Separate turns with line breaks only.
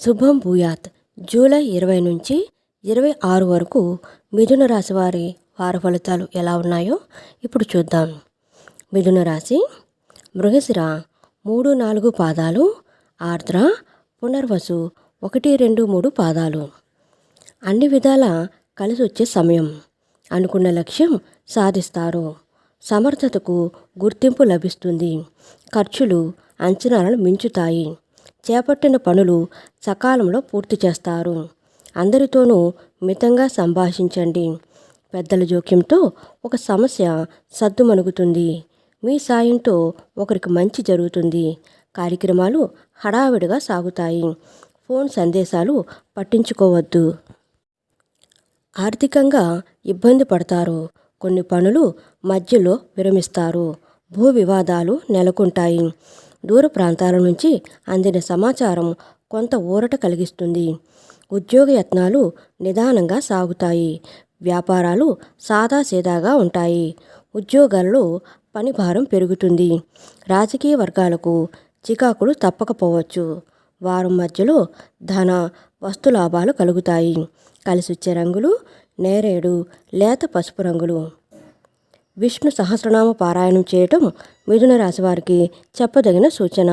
శుభం భూయాత్. జూలై 20 నుంచి 26 వరకు మిథున రాశి వారి వార ఫలితాలు ఎలా ఉన్నాయో ఇప్పుడు చూద్దాం. మిథున రాశి మృగశిర 3-4 పాదాలు, ఆర్ద్ర పునర్వసు 1-2-3 పాదాలు. అన్ని విధాల కలిసి వచ్చే సమయం. అనుకున్న లక్ష్యం సాధిస్తారు. సమర్థతకు గుర్తింపు లభిస్తుంది. ఖర్చులు అంచనాలను మించుతాయి. చేపట్టిన పనులు సకాలంలో పూర్తి చేస్తారు. అందరితోనూ మితంగా సంభాషించండి. పెద్దల జోక్యంతో ఒక సమస్య సద్దుమణుగుతుంది. మీ సాయంతో ఒకరికి మంచి జరుగుతుంది. కార్యక్రమాలు హడావిడిగా సాగుతాయి. ఫోన్ సందేశాలు పట్టించుకోవద్దు. ఆర్థికంగా ఇబ్బంది పడతారు. కొన్ని పనులు మధ్యలో విరమిస్తారు. భూ వివాదాలు నెలకొంటాయి. దూర ప్రాంతాల నుంచి అందిన సమాచారం కొంత ఊరట కలిగిస్తుంది. ఉద్యోగ యత్నాలు నిదానంగా సాగుతాయి. వ్యాపారాలు సాదాసీదాగా ఉంటాయి. ఉద్యోగాల్లో పని భారం పెరుగుతుంది. రాజకీయ వర్గాలకు చికాకులు తప్పకపోవచ్చు. వారం మధ్యలో ధన వస్తు లాభాలు కలుగుతాయి. కలిసొచ్చే రంగులు నేరేడు, లేత పసుపు రంగులు. విష్ణు సహస్రనామ పారాయణం చేయటం మిథున రాశి వారికి చెప్పదగిన సూచన.